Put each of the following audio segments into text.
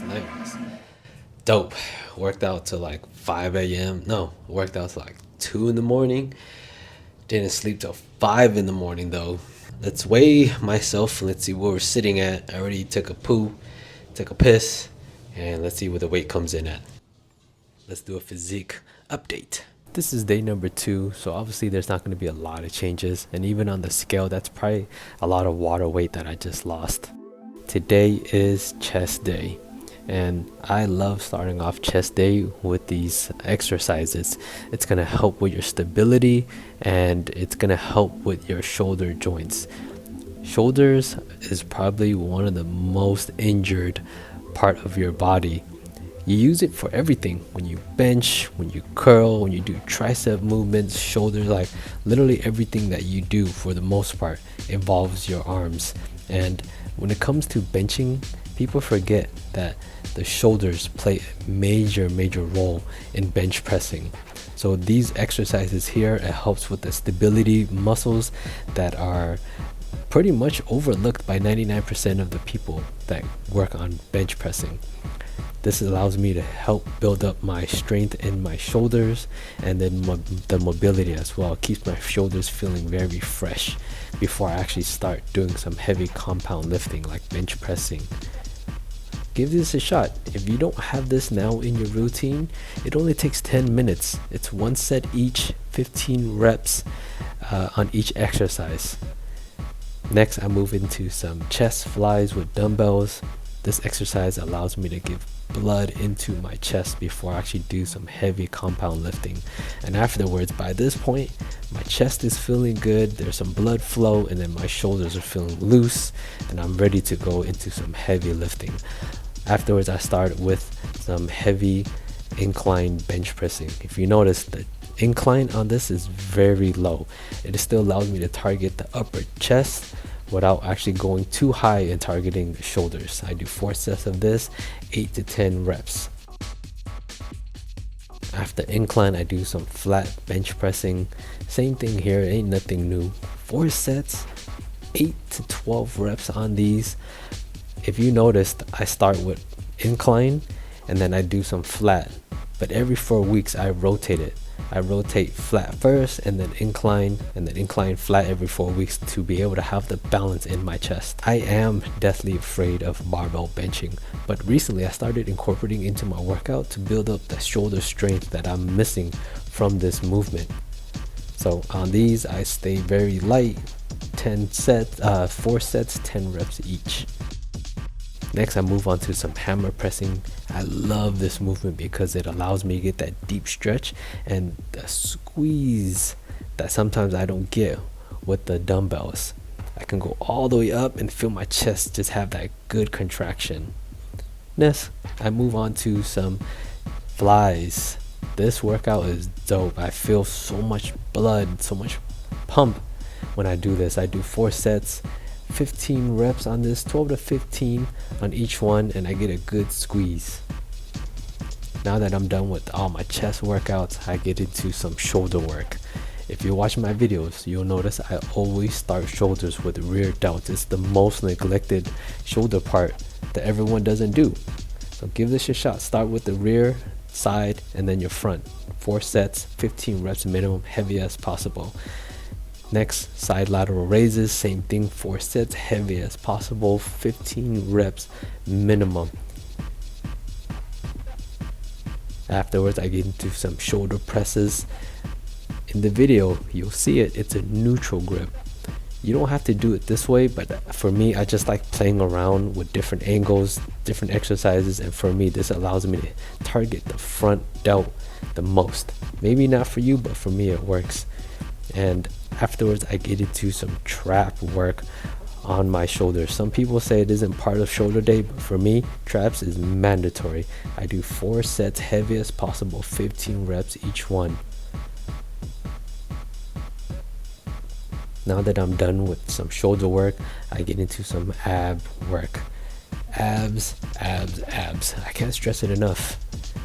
night was dope. Worked out till like 5 a.m. No, worked out till like 2 in the morning. Didn't sleep till 5 in the morning though. Let's weigh myself. Let's see where we're sitting at. I already took a poo, took a piss, and let's see where the weight comes in at. Let's do a physique update. This is day number 2, so obviously there's not going to be a lot of changes, and even on the scale, that's probably a lot of water weight that I just lost. Today is chest day, and I love starting off chest day with these exercises. It's going to help with your stability, and it's going to help with your shoulder joints. Shoulders is probably one of the most injured part of your body. You use it for everything. When you bench, when you curl, when you do tricep movements, shoulders, like literally everything that you do for the most part involves your arms. And when it comes to benching, people forget that the shoulders play a major role in bench pressing. So these exercises here, it helps with the stability muscles that are pretty much overlooked by 99% of the people that work on bench pressing. This allows me to help build up my strength in my shoulders, and then the mobility as well. It keeps my shoulders feeling very fresh before I actually start doing some heavy compound lifting like bench pressing. Give this a shot. If you don't have this now in your routine, it only takes 10 minutes. It's one set each, 15 reps on each exercise. Next, I move into some chest flies with dumbbells. This exercise allows me to give blood into my chest before I actually do some heavy compound lifting. And afterwards, by this point, my chest is feeling good, there's some blood flow, and then my shoulders are feeling loose, and I'm ready to go into some heavy lifting. Afterwards, I start with some heavy incline bench pressing. If you notice, the incline on this is very low. It still allows me to target the upper chest without actually going too high and targeting the shoulders. I do 4 sets of this, 8 to 10 reps. After incline, I do some flat bench pressing. Same thing here, ain't nothing new. 4 sets, 8 to 12 reps on these. If you noticed, I start with incline and then I do some flat, but every 4 weeks I rotate it. I rotate flat first and then incline flat every 4 weeks to be able to have the balance in my chest. I am deathly afraid of barbell benching, but recently I started incorporating into my workout to build up the shoulder strength that I'm missing from this movement. So on these, I stay very light, 4 sets, 10 reps each. Next, I move on to some hammer pressing. I love this movement because it allows me to get that deep stretch and the squeeze that sometimes I don't get with the dumbbells. I can go all the way up and feel my chest just have that good contraction. Next, I move on to some flies. This workout is dope. I feel so much blood, so much pump when I do this. I do 4 sets, 15 reps on this, 12 to 15 on each one, and I get a good squeeze. Now that I'm done with all my chest workouts, I get into some shoulder work. If you watch my videos, you'll notice I always start shoulders with rear delts. It's the most neglected shoulder part that everyone doesn't do. So give this a shot. Start with the rear, side, and then your front. 4 sets, 15 reps minimum, heavy as possible. Next, side lateral raises, same thing, 4 sets, heavy as possible, 15 reps minimum. Afterwards, I get into some shoulder presses. In the video, you'll see it's a neutral grip. You don't have to do it this way, but for me, I just like playing around with different angles, different exercises, and for me, this allows me to target the front delt the most. Maybe not for you, but for me, it works. And afterwards, I get into some trap work on my shoulders. Some people say it isn't part of shoulder day, but for me, traps is mandatory. I do 4 sets, heavy as possible, 15 reps each one. Now that I'm done with some shoulder work, I get into some ab work. Abs. I can't stress it enough.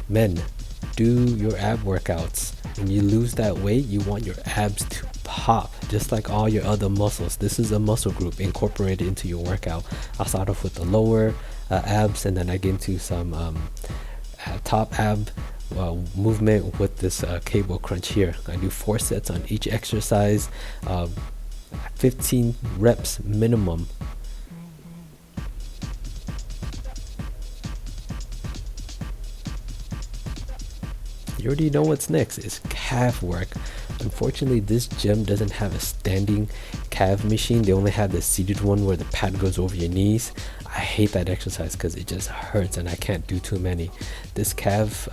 Men, do your ab workouts. When you lose that weight, you want your abs to pop, just like all your other muscles. This is a muscle group incorporated into your workout. I'll start off with the lower, abs, and then I get into some top ab movement with this cable crunch here. I do 4 sets on each exercise, 15 reps minimum. You already know what's next. It's calf work. Unfortunately, this gym doesn't have a standing calf machine. They only have the seated one where the pad goes over your knees. I hate that exercise because it just hurts and I can't do too many. This calf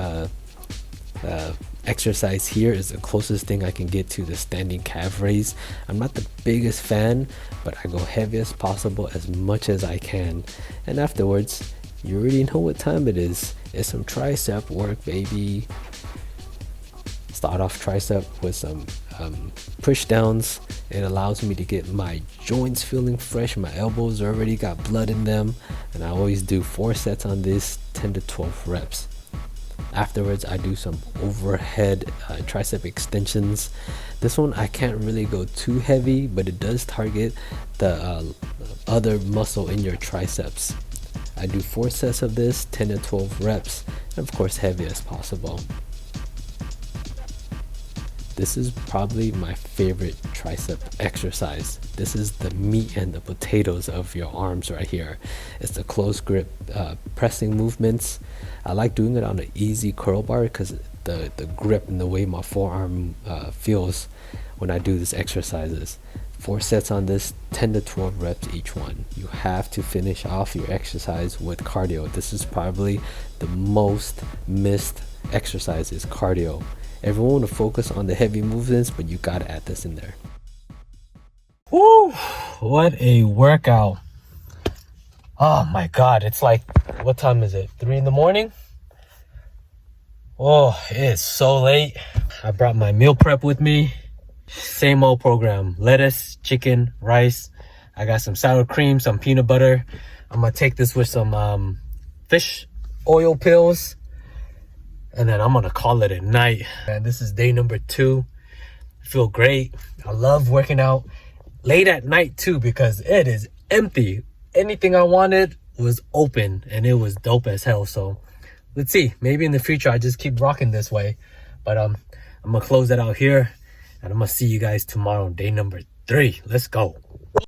exercise here is the closest thing I can get to the standing calf raise. I'm not the biggest fan, but I go heavy as possible, as much as I can. And afterwards, you already know what time it is. It's some tricep work, baby. Start off tricep with some push downs. It allows me to get my joints feeling fresh. My elbows already got blood in them, and I always do 4 sets on this, 10 to 12 reps. Afterwards, I do some overhead tricep extensions. This one I can't really go too heavy, but it does target the other muscle in your triceps. I do 4 sets of this, 10 to 12 reps, and of course heavy as possible. This is probably my favorite tricep exercise. This is the meat and the potatoes of your arms right here. It's the close grip pressing movements. I like doing it on an easy curl bar because the grip and the way my forearm feels when I do these exercises. 4 sets on this, 10 to 12 reps each one. You have to finish off your exercise with cardio. This is probably the most missed exercise, is cardio. Everyone want to focus on the heavy movements, but you gotta add this in there. Woo! What a workout. Oh my god, it's like, what time is it? 3 in the morning? Oh, it is so late. I brought my meal prep with me. Same old program. Lettuce, chicken, rice. I got some sour cream, some peanut butter. I'm gonna take this with some fish oil pills, and then I'm gonna call it a night. And this is day number 2. I feel great. I love working out late at night too because it is empty. Anything I wanted was open and it was dope as hell. So let's see, maybe in the future I just keep rocking this way. But I'm gonna close it out here, and I'm gonna see you guys tomorrow on day number 3. Let's go.